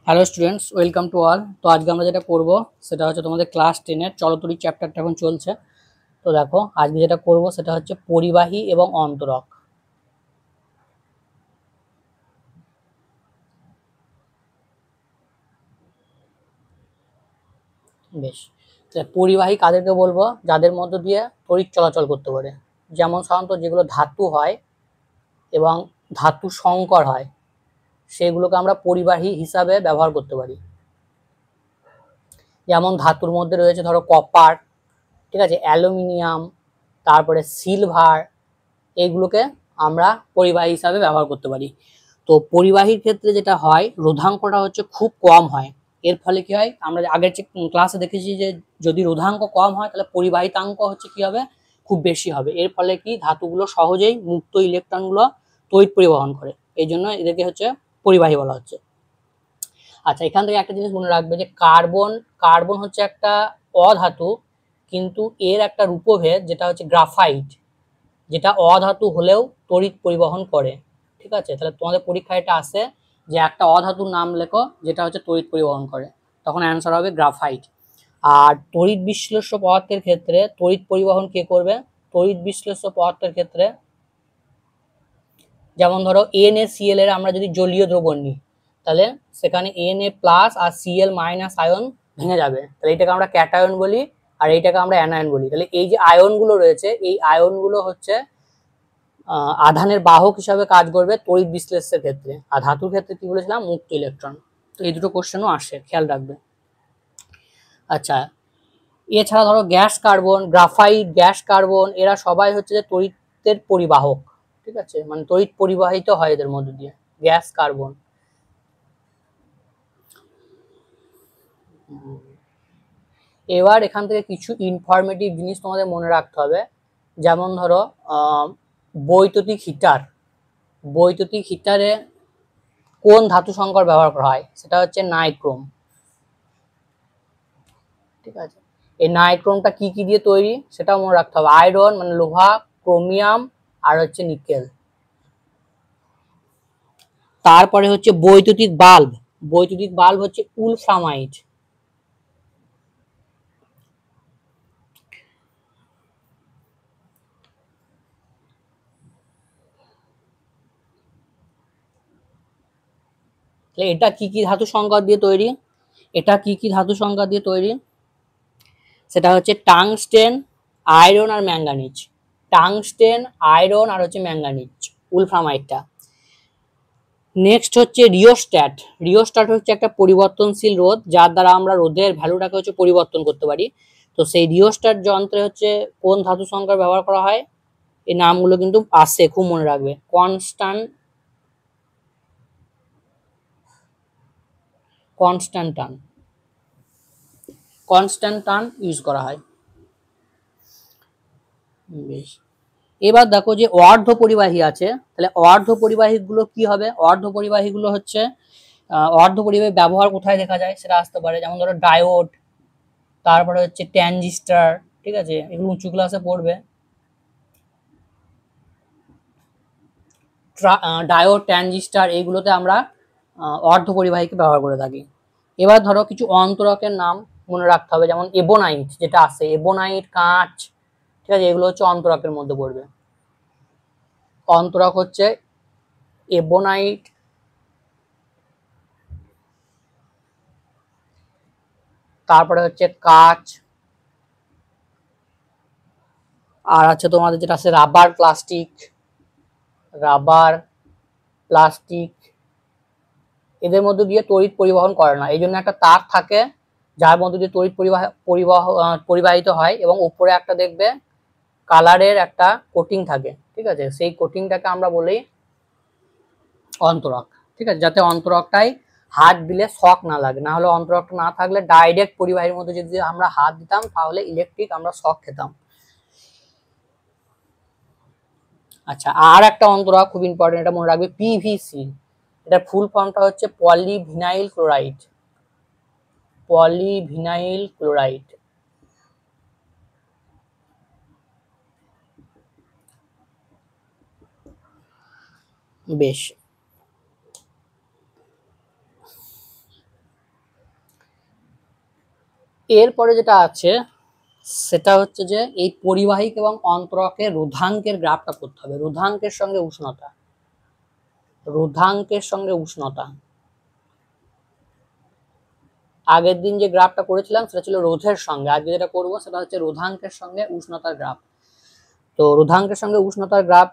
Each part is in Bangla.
Hello students, welcome to all. তো আজকে আমরা যেটা করব সেটা হচ্ছে তোমাদের ক্লাস 10-এর চলতরি চ্যাপ্টারটা এখন চলছে। তো দেখো, আজকে যেটা করব সেটা হচ্ছে পরিবাহী এবং অন্তরক। বেশ, পরিবাহী কাদেরকে বলবো? যাদের মধ্য দিয়ে তড়িৎ চলাচল করতে পারে। যেমন সাধারণত যেগুলো ধাতু হয় এবং ধাতু সংকর হয়, সেগুলোকে আমরা পরিবাহী হিসাবে ব্যবহার করতে পারি। যেমন ধাতুর মধ্যে রয়েছে ধরো কপার, ঠিক আছে, অ্যালুমিনিয়াম, তারপরে সিলভার, এইগুলোকে আমরা পরিবাহী হিসাবে ব্যবহার করতে পারি। তো পরিবাহীর ক্ষেত্রে যেটা হয়, রোধাঙ্কটা হচ্ছে খুব কম হয়। এর ফলে কি হয়, আমরা আগের যে ক্লাসে দেখেছি যে যদি রোধাঙ্ক কম হয় তাহলে পরিবাহিতাঙ্ক হচ্ছে কি হবে, খুব বেশি হবে। এর ফলে কি ধাতুগুলো সহজেই মুক্ত ইলেকট্রনগুলো তড়িৎ পরিবহন করে, এই জন্য এদেরকে হচ্ছে পরিবাহী বলা হচ্ছে। আচ্ছা, এখান থেকে একটা জিনিস মনে রাখবে যে কার্বন কার্বন হচ্ছে একটা অধাতু, কিন্তু এর একটা রূপভেদ যেটা হচ্ছে গ্রাফাইট, যেটা অধাতু হলেও তড়িৎ পরিবহন করে। ঠিক আছে, তাহলে তোমাদের পরীক্ষায় এটা আসে যে একটা অধাতুর নাম লেখো যেটা হচ্ছে তড়িৎ পরিবহন করে, তখন অ্যান্সার হবে গ্রাফাইট। আর তড়িৎ বিশ্লেষ্য পদার্থের ক্ষেত্রে তড়িৎ পরিবহন কে করবে? তড়িৎ বিশ্লেষ্য পদার্থের ক্ষেত্রে যেমন ধরো NaCl এর আমরা যদি জলীয় দ্রবণ নিই, তাহলে সেখানে Na+ আর Cl- আয়ন ভেঙে যাবে, তাহলে এটাকে আমরা ক্যাটায়ন বলি, আর এইটাকে আমরা অ্যানায়ন বলি। তাহলে এই যে আয়নগুলো রয়েছে, এই আয়নগুলো হচ্ছে আধানের বাহক হিসাবে কাজ করবে তড়িৎ বিশ্লেষের ক্ষেত্রে। আর ধাতুর ক্ষেত্রে কি বলেছিলাম, মুক্ত ইলেকট্রন। তো এই দুটো কোশ্চেনও আসে, খেয়াল রাখবে। আচ্ছা, এছাড়া ধরো gas carbon, graphite, gas carbon, এরা সবাই হচ্ছে যে তড়িতের পরিবাহক। ঠিক আছে, মানে তড়িৎ পরিবাহিত হয় এদের মধ্যে দিয়ে, গ্যাস কার্বন। এবার এখান থেকে কিছু ইনফরমেটিভ জিনিস তোমাদের মনে রাখতে হবে। যেমন ধরো বৈদ্যুতিক হিটার, বৈদ্যুতিক হিটারে কোন ধাতু সংকর ব্যবহার করা হয়? সেটা হচ্ছে নাইক্রোম। ঠিক আছে, এই নাইক্রোমটা কি কি দিয়ে তৈরি সেটাও মনে রাখতে হবে। আয়রন মানে লোহা, ক্রোমিয়াম, আর হচ্ছে নিকেল। তারপরে হচ্ছে বৈদ্যুতিক বাল্ব, বৈদ্যুতিক বাল্ব হচ্ছে উলফ্রামাইট। এটা কি কি ধাতু সংকর দিয়ে তৈরি? এটা কি কি ধাতু সংকর দিয়ে তৈরি? সেটা হচ্ছে টাংস্টেন, আয়রন আর ম্যাঙ্গানিজ। টাংস্টেন, আয়রন আর হচ্ছে ম্যাঙ্গানিজ, উলফ্রামাইটটা। নেক্সট হচ্ছে রিওস্ট্যাট। রিওস্ট্যাট হচ্ছে একটা পরিবর্তনশীল রোধ, যার দ্বারা আমরা রোধের ভ্যালুটাকে হচ্ছে পরিবর্তন করতে পারি। তো সেই রিওস্ট্যাট যন্ত্রে হচ্ছে কোন ধাতু সংকর ব্যবহার করা হয়? এই নামগুলো কিন্তু আসে, খুব মনে রাখবে। কনস্ট্যান্টান, কনস্ট্যান্টান ইউজ করা হয়। বেশ, এবার দেখো যে অর্ধ পরিবাহী আছে, তাহলে অর্ধ পরিবাহী গুলো কি হবে? অর্ধ পরিবাহী গুলো হচ্ছে অর্ধ পরিবাহী ব্যবহার কোথায় দেখা যায় সেটা আসতে পারে। যেমন ধরো ডায়োড, তারপরে হচ্ছে ট্রানজিস্টর। ঠিক আছে, এগুলো উঁচু ক্লাসে পড়বে। ডায়োড, ট্রানজিস্টর, এইগুলোতে আমরা অর্ধ পরিবাহীকে ব্যবহার করে থাকি। এবার ধরো কিছু অন্তরকের নাম মনে রাখতে হবে, যেমন এবোনাইট যেটা আছে, এবোনাইট, কাঁচ। ঠিক আছে, এগুলো হচ্ছে অন্তরকের মধ্যে পড়বে। অন্তরক হচ্ছে এবোনাইট, তারপরে হচ্ছে কাঁচ, আর আছে তোমাদের যেটা আছে রাবার, প্লাস্টিক, রাবার, প্লাস্টিক, এদের মধ্যে দিয়ে তড়িৎ পরিবহন করে না, এই জন্য একটা তার থাকে যার মধ্যে দিয়ে তড়িৎ পরিবাহিত হয়, এবং উপরে একটা দেখবে কালারের একটা কোটিং থাকে। ঠিক আছে, সেই কোটিংটাকে আমরা বলি অন্তরক। ঠিক আছে, যাতে অন্তরকটাই হাত দিলে শক না লাগে, না হলে অন্তরকটা না থাকলে ডাইরেক্ট পরিবাহীর মধ্যে যদি আমরা হাত দিতাম তাহলে ইলেকট্রিক আমরা শক খেতাম। আচ্ছা, আর একটা অন্তরক খুব ইম্পর্টেন্ট, এটা মনে রাখবে, পিভিসি। এটা ফুল ফর্মটা হচ্ছে পলিভিনাইল ক্লোরাইড, পলিভিনাইল ক্লোরাইড। বেশ, এরপরে যেটা আছে সেটা হচ্ছে যে এই পরিবাহিক এবং অন্তরকের রোধাঙ্কের গ্রাফটা করতে হবে। রোধাঙ্কের সঙ্গে উষ্ণতা, রোধাঙ্কের সঙ্গে উষ্ণতা। আগের দিন যে গ্রাফটা করেছিলাম সেটা ছিল রোধের সঙ্গে, আজকে যেটা করবো সেটা হচ্ছে রোধাঙ্কের সঙ্গে উষ্ণতার গ্রাফ। তো রোধাঙ্কের সঙ্গে উষ্ণতার গ্রাফ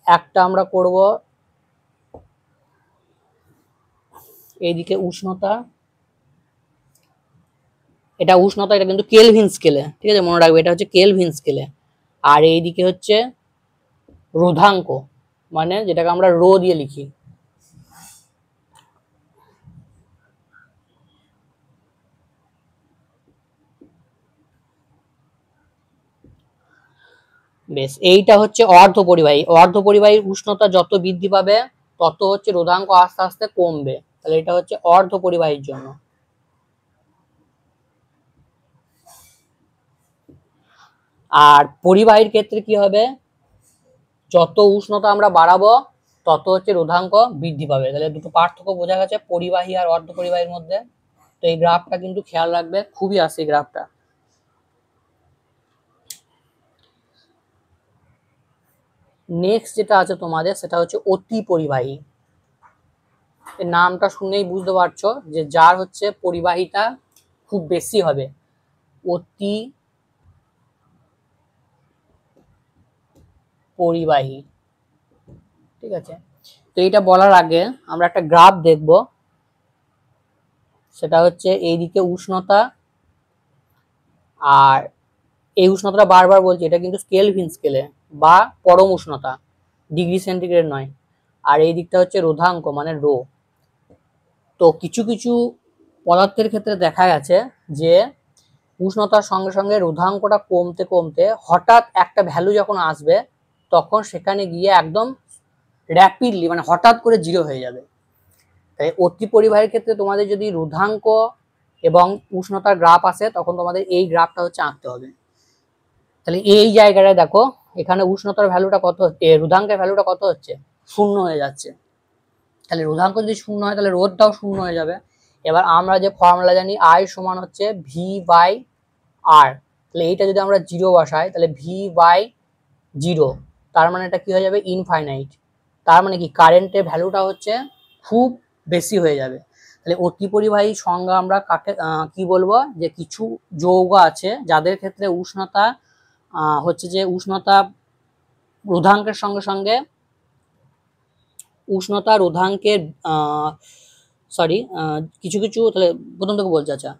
একটা আমরা করব, এইদিকে উষ্ণতা, এটা উষ্ণতা, এটা কিন্তু কেলভিন স্কেলে, ঠিক আছে, মনে রাখবে এটা হচ্ছে কেলভিন স্কেলে। আর এইদিকে হচ্ছে রোধাঙ্ক, মানে যেটাকে আমরা রো দিয়ে লিখি। বেশ, এইটা হচ্ছে অর্ধপরিবাহী। অর্ধপরিবাহীর উষ্ণতা যত বৃদ্ধি পাবে তত হচ্ছে রোধাঙ্ক আস্তে আস্তে কমবে, তাহলে এটা হচ্ছে অর্ধপরিবাহীর জন্য। আর পরিবাহীর ক্ষেত্রে কি হবে, যত উষ্ণতা আমরা বাড়াবো তত হচ্ছে রোধাঙ্ক বৃদ্ধি পাবে। তাহলে দুটো পার্থক্য বোঝা গেছে পরিবাহী আর অর্ধপরিবাহীর মধ্যে। তো এই গ্রাফটা কিন্তু খেয়াল রাখবে, খুবই আসে গ্রাফটা। নেক্সট যেটা আছে তোমাদের সেটা হচ্ছে অতি পরিবাহী। এর নামটা শুনেই বুঝতে পারছো যে যার হচ্ছে পরিবাহিতা খুব বেশি হবে, অতি পরিবাহী, ঠিক আছে। তো এইটা বলার আগে আমরা একটা গ্রাফ দেখব, সেটা হচ্ছে এইদিকে উষ্ণতা, আর এই উষ্ণতাটা বারবার বলছি এটা কিন্তু কেলভিন স্কেলে বা পরম উষ্ণতা, ডিগ্রি সেন্টিগ্রেড নয়। আর এই দিকটা হচ্ছে রোধাঙ্ক মানে রো। তো কিছু কিছু পদার্থের ক্ষেত্রে দেখা গেছে যে উষ্ণতার সঙ্গে সঙ্গে রোধাঙ্কটা কমতে কমতে হঠাৎ একটা ভ্যালু যখন আসবে তখন সেখানে গিয়ে একদম র্যাপিডলি মানে হঠাৎ করে জিরো হয়ে যাবে। তাই অতি পরিবাহীর ক্ষেত্রে তোমাদের যদি রোধাঙ্ক এবং উষ্ণতার গ্রাফ আসে তখন তোমাদের এই গ্রাফটা হচ্ছে আঁকতে হবে। তাহলে এই জায়গাটায় দেখো এখানে উষ্ণতার ভ্যালুটা কত হচ্ছে, রোধাঙ্কের ভ্যালুটা কত হচ্ছে, শূন্য হয়ে যাচ্ছে। তাহলে রোধাঙ্ক যদি শূন্য হয় তাহলে রোধটাও শূন্য হয়ে যাবে। এবার আমরা যে ফর্মুলা জানি আই সমান হচ্ছে ভি বাই আর, তাহলে এইটা যদি আমরা জিরো বসাই তাহলে ভি বাই জিরো, তার মানে এটা কি হয়ে যাবে, ইনফাইনাইট। তার মানে কি কারেন্টের ভ্যালুটা হচ্ছে খুব বেশি হয়ে যাবে। তাহলে অতি পরিবাহী সংজ্ঞা আমরা কাকে কি বলবো, যে কিছু যৌগ আছে যাদের ক্ষেত্রে উষ্ণতা হচ্ছে যে উষ্ণতা রোধাঙ্কের সঙ্গে সঙ্গে উষ্ণতা রোধাঙ্কের সরি কিছু কিছু, তাহলে প্রথম থেকে বলছে, আচ্ছা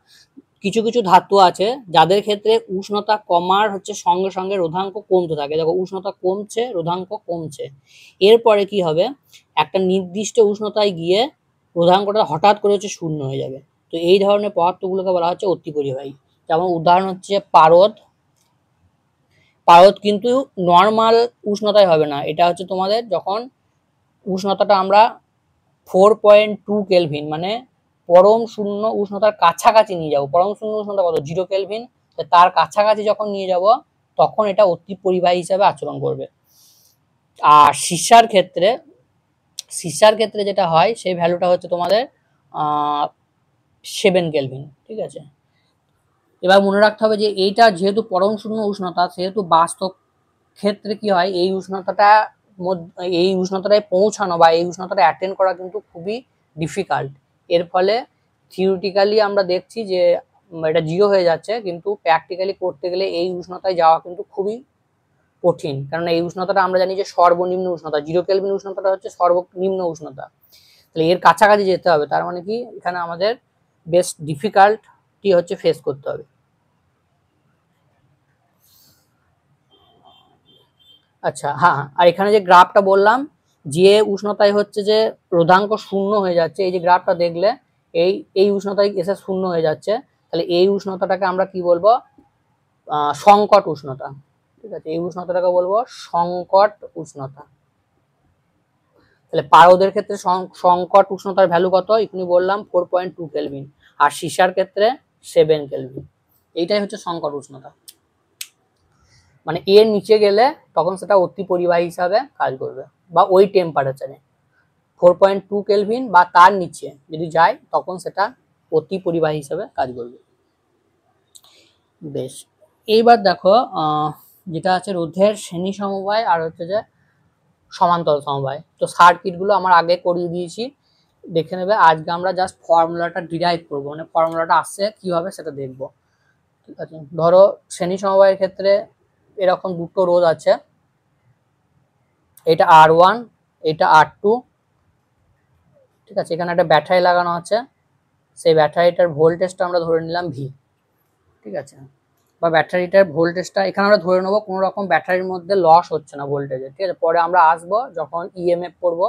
কিছু কিছু ধাতু আছে যাদের ক্ষেত্রে উষ্ণতা কমার হচ্ছে সঙ্গে সঙ্গে রোধাঙ্ক কমতে থাকে। দেখো উষ্ণতা কমছে, রোধাঙ্ক কমছে, এরপরে কি হবে, একটা নির্দিষ্ট উষ্ণতায় গিয়ে রোধাঙ্কটা হঠাৎ করে হচ্ছে শূন্য হয়ে যাবে। তো এই ধরনের পদার্থগুলোকে বলা হচ্ছে অতি পরিবাহী। যেমন উদাহরণ হচ্ছে পারদ। পারদ কিন্তু নর্মাল উষ্ণতায় হবে না, এটা হচ্ছে তোমাদের যখন উষ্ণতাটা আমরা 4.2 কেলভিন মানে পরম শূন্য উষ্ণতার কাছাকাছি নিয়ে যাব। পরম শূন্য উষ্ণতা কত, 0 কেলভিন, তার কাছাকাছি যখন নিয়ে যাব তখন এটা অতি পরিবাহী হিসাবে আচরণ করবে। আর সীসার ক্ষেত্রে যেটা হয় সেই ভ্যালুটা হচ্ছে তোমাদের 7 কেলভিন, ঠিক আছে। এবার মনে রাখতে হবে যে এইটা যেহেতু পরম শূন্য উষ্ণতা সেহেতু বাস্তব ক্ষেত্রে কি হয়, এই উষ্ণতাটায় পৌঁছানো বা এই উষ্ণতাটা অ্যাটেন্ড করা কিন্তু খুবই ডিফিকাল্ট। এর ফলে থিওরিটিক্যালি আমরা দেখছি যে এটা জিরো হয়ে যাচ্ছে, কিন্তু প্র্যাকটিক্যালি করতে গেলে এই উষ্ণতায় যাওয়া কিন্তু খুবই কঠিন। কারণ এই উষ্ণতাটা আমরা জানি যে সর্বনিম্ন উষ্ণতা, 0 কেলভিন উষ্ণতাটা হচ্ছে সর্বনিম্ন উষ্ণতা। তাহলে এর কাছাকাছি যেতে হবে, তার মানে কি এখানে আমাদের বেশ ডিফিকাল্টি হচ্ছে ফেস করতে হবে। আচ্ছা হ্যাঁ, আর এখানে যে গ্রাফটা বললাম যে উষ্ণতায় হচ্ছে যে রোধাঙ্ক শূন্য হয়ে যাচ্ছে, এই যে গ্রাফটা দেখলে এই উষ্ণতায় এসে শূন্য হয়ে যাচ্ছে, তাহলে এই উষ্ণতাটাকে আমরা কি বলবো, সংকট উষ্ণতা, ঠিক আছে। এই উষ্ণতাটাকে বলবো সংকট উষ্ণতা। তাহলে পারদের ক্ষেত্রে সংকট উষ্ণতার ভ্যালু কত, এখানে বললাম 4.2 কেলভিন, আর সীসার ক্ষেত্রে 7 কেলভিন। এইটাই হচ্ছে সংকট উষ্ণতা, মানে এর নিচে গেলে তখন সেটা অতি পরিবাহী হিসাবে কাজ করবে, বা ওই টেম্পারেচারে 4.2 কেলভিন বা তার নিচে যদি যায় তখন সেটা অতি পরিবাহী হিসাবে কাজ করবে। বেশ, এইবার দেখো যেটা আছে রোধের শ্রেণী সমবায় আর হচ্ছে যে সমান্তরাল সমবায়। তো সার্কিট গুলো আমার আগে করিয়ে দিয়েছি, দেখে নেবে। আজকে আমরা জাস্ট ফর্মুলাটা ডিরাইভ করবো, মানে ফর্মুলাটা আসছে কিভাবে সেটা দেখবো। ঠিক আছে, ধরো শ্রেণী সমবায়ের ক্ষেত্রে এরকম দুটো রোধ আছে, এটা R1, এটা R2। ঠিক আছে, এখানে একটা ব্যাটারি লাগানো আছে, সেই ব্যাটারিটার ভোল্টেজটা আমরা ধরে নিলাম V। ঠিক আছে, বা ব্যাটারিটার ভোল্টেজটা এখানে আমরা ধরে নেবো কোনো রকম ব্যাটারির মধ্যে লস হচ্ছে না ভোল্টেজে। ঠিক আছে, পরে আমরা আসবো যখন ইএমএফ পড়বো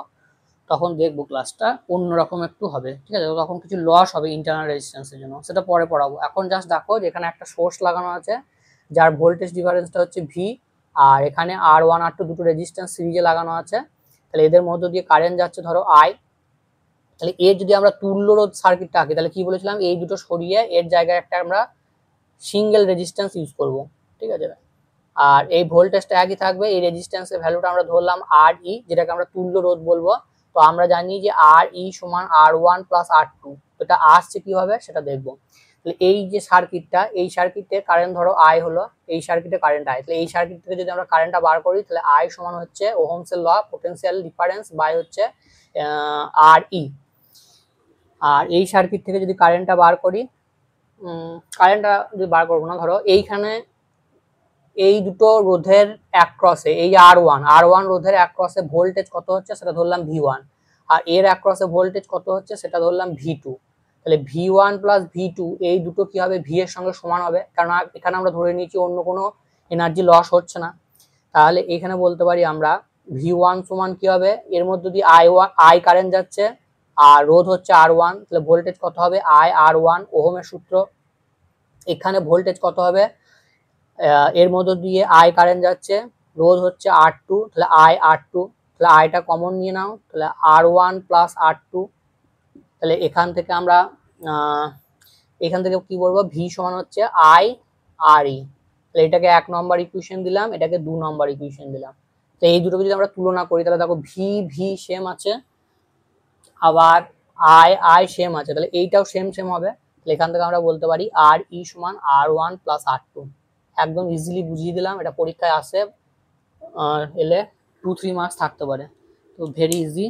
তখন দেখবো ক্লাসটা অন্যরকম একটু হবে। ঠিক আছে, তখন কিছু লস হবে ইন্টারনাল রেজিস্ট্যান্সের জন্য, সেটা পরে পড়াবো। এখন জাস্ট দেখো যে এখানে একটা সোর্স লাগানো আছে যার ভোল্টেজ ডিফারেন্সটা হচ্ছে ভি, আর এখানে R1 R2 দুটো রেজিস্ট্যান্স সিরিজে লাগানো আছে। তাহলে এদের মধ্য দিয়ে কারেন্ট যাচ্ছে ধরো আই। তাহলে এর যদি আমরা তুল্য রোধ সার্কিটটা আঁকি, তাহলে কি বলেছিলাম, এই দুটো সরিয়ে এর জায়গায় একটা আমরা সিঙ্গেল রেজিস্ট্যান্স ইউজ করব। ঠিক আছে, আর এই ভোল্টেজটা একই থাকবে। এই রেজিস্ট্যান্সের ভ্যালুটা আমরা ধরলাম আর ই, যেটাকে আমরা তুল্য রোধ বলবো। তো আমরা জানি যে আর ই সমান R1 প্লাস R2। এটা আসছে কিভাবে সেটা দেখবো। তাহলে এই যে সার্কিটটা, এই সার্কিটে কারেন্ট ধরো আই হলো, এই সার্কিটে কারেন্ট আই। তাহলে এই সার্কিট থেকে যদি আমরা কারেন্টটা বার করি, তাহলে আই সমান হচ্ছে ওহমসের ল, পোটেনশিয়াল ডিফারেন্স বাই হচ্ছে আর ই। আর এই সার্কিট থেকে যদি কারেন্টটা বার করি, কারেন্টটা যদি বার করবো না, ধরো এইখানে এই দুটো রোধের এক ক্রসে, এই R1 রোধের এক ক্রসে ভোল্টেজ কত হচ্ছে সেটা ধরলাম V1, আর এর এক ক্রসে ভোল্টেজ কত হচ্ছে সেটা ধরলাম V2। তাহলে V1 প্লাস V2 এই দুটো কি হবে, V এর সঙ্গে সমান হবে, কারণ এখানে আমরা ধরে নিয়েছি অন্য কোনো এনার্জি লস হচ্ছে না। তাহলে এখানে বলতে পারি আমরা V1 সমান কি হবে, এর মধ্যে দিয়ে I কারেন্ট যাচ্ছে আর রোধ হচ্ছে R1, তাহলে ভোল্টেজ কত হবে IR1, ওহমের সূত্র। এখানে ভোল্টেজ কত হবে, এর মধ্য দিয়ে আই কারেন্ট যাচ্ছে, রোধ হচ্ছে R2, তাহলে IR2। তাহলে আইটা কমন নিয়ে নাও, তাহলে R1 প্লাস R2। তাহলে এখান থেকে আমরা এখান থেকে কি বলবো, ভি সমান হচ্ছে আই আর ই। তাহলে এটাকে 1 নম্বর ইকুয়েশন দিলাম, এটাকে 2 নম্বর ইকুয়েশন দিলাম। তো এই দুটোকে যদি আমরা তুলনা করি, তাহলে দেখো ভি ভি সেম আছে, আবার আই সেম আছে, তাহলে এইটাও সেম সেম হবে। তাহলে এখান থেকে আমরা বলতে পারি আর ই সমান R1 প্লাস R2। একদম ইজিলি বুঝিয়ে দিলাম, এটা পরীক্ষায় আসে এলে 2-3 মার্কস থাকতে পারে। তো ভেরি ইজি,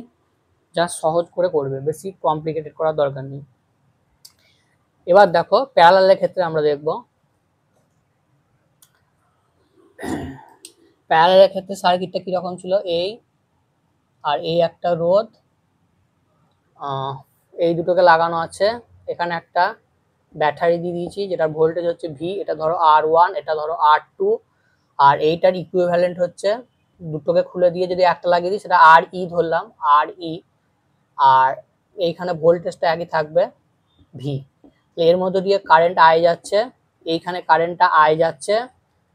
জাস্ট সহজ করে করবে, বেশি কমপ্লিকেটেড করার দরকার নেই। এবার দেখো প্যারালালের ক্ষেত্রে আমরা দেখব। প্যারালালের ক্ষেত্রে সার্কিটটা কিরকম ছিল, এই আর এই একটা রোধ, এই দুটোকে লাগানো আছে। এখানে একটা ব্যাটারি দিয়ে দিয়েছি যেটার ভোল্টেজ হচ্ছে ভি, এটা ধরো R1, এটা ধরো R2, আর এইটার ইকুইভ্যালেন্ট হচ্ছে, দুটোকে খুলে দিয়ে যদি একটা লাগিয়ে দিই সেটা আর ই ধরলাম, আর ই। আর এইখানে ভোল্টেজটা একই থাকবে ভি। এর মধ্যে দিয়ে কারেন্ট আই যাচ্ছে, এইখানে কারেন্টটা আই যাচ্ছে,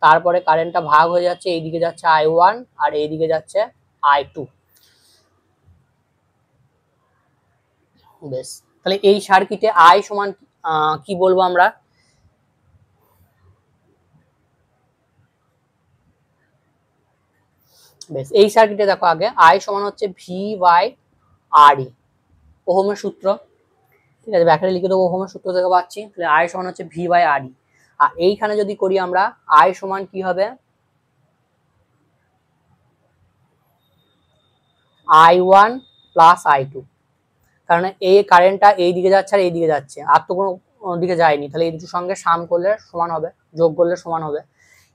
তারপরে কারেন্টটা ভাগ হয়ে যাচ্ছে, এইদিকে যাচ্ছে I1 আর এইদিকে যাচ্ছে I2। বেশ, তাহলে এই সার্কিটে আই সমান কি বলবো আমরা, বেশ এই সার্কিটে দেখো আগে আই সমান হচ্ছে ভি বাই আর ই, ওহমের সূত্র। ঠিক আছে, ব্যাটারি লিখে দেবো, ওহমের সূত্র থেকে পাচ্ছি। তাহলে আই সমান হচ্ছে ভি বাই আর ই। আর এইখানে যদি করি আমরা, আই সমান কি হবে, I1 প্লাস I2, কারণ এই কারেন্টটা এই দিকে যাচ্ছে আর এই দিকে যাচ্ছে, আর তো কোনো দিকে যায়নি। তাহলে এই দুটোর সঙ্গে সাম করলে সমান হবে, যোগ করলে সমান হবে।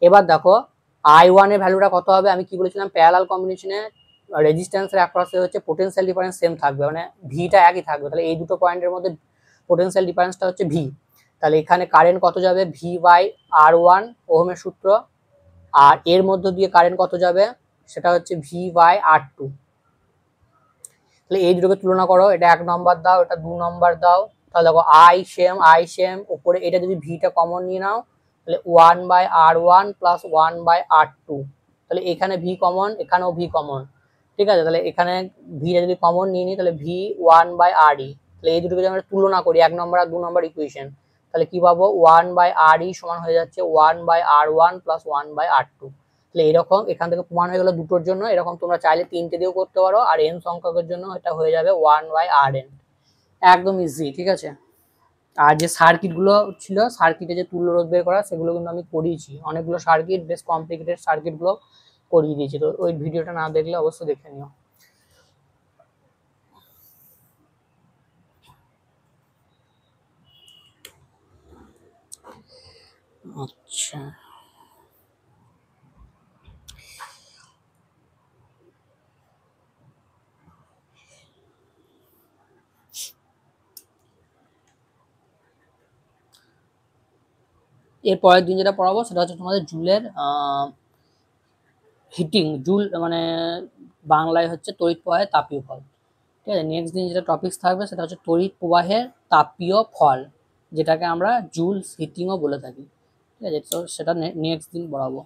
এবার দেখো I1 এর ভ্যালুটা কত হবে, আমি কি বলেছিলাম, প্যারালাল কম্বিনেশনে রেজিস্ট্যান্সের অ্যাক্রসে হচ্ছে পোটেনশিয়াল ডিফারেন্স সেম থাকবে, মানে ভিটা একই থাকবে। তাহলে এই দুটো পয়েন্টের মধ্যে পোটেনশিয়াল ডিফারেন্সটা হচ্ছে ভি। তাহলে এখানে কারেন্ট কত যাবে, ভি বাই R1, ওহমের সূত্র। আর এর মধ্য দিয়ে কারেন্ট কত যাবে, সেটা হচ্ছে ভি বাই R2। তাহলে এই দুটোকে তুলনা করো, এটা 1 নম্বর দাও, এটা 2 নম্বর দাও। তাহলে দেখো আই সেম, উপরে এটা যদি ভিটা কমন নিয়ে নাও, তাহলে 1 by R1 plus 1 by R2। তাহলে এখানে ভি কমন, এখানেও ভি কমন। ঠিক আছে, তাহলে এখানে ভিটা যদি কমন নিয়ে নিই, তাহলে ভি 1 বাই আর ই। তাহলে এই দুটোকে যদি আমরা তুলনা করি 1 নম্বর আর 2 নম্বর ইকুয়েশন, তাহলে কি পাবো, 1 বাই আর ই সমান হয়ে যাচ্ছে 1 by R1 plus 1 by R2। তাহলে এরকম এখান থেকে প্রমাণ হয়ে গেল দুটোর জন্য। এরকম তোমরা চাইলে 3টে দিয়েও করতে পারো, আর এন সংখ্যকের জন্য এটা হয়ে যাবে 1 বাই আর এন। একদম ইজি। ঠিক আছে। আর যে সার্কিট গুলো ছিল, সার্কিটে যে তুল্য রোধ বের করা, সেগুলো কিন্তু আমি করিয়েছি। অনেকগুলো সার্কিট, বেশ কমপ্লিকেটেড সার্কিট গুলো করিয়ে দিয়েছি। তো ওই ভিডিওটা না দেখলে অবশ্যই দেখে নিও। আচ্ছা, এর পরের দিন যেটা পড়াবো সেটা হচ্ছে তোমাদের জুলের হিটিং। জুল মানে বাংলায় হচ্ছে তড়িৎ প্রবাহের তাপীয় ফল। ঠিক আছে, নেক্সট দিন যেটা টপিকস থাকবে সেটা হচ্ছে তড়িৎ প্রবাহের তাপীয় ফল, যেটাকে আমরা জুলস হিটিংও বলে থাকি। ঠিক আছে, তো সেটা নেক্সট দিন পড়াবো।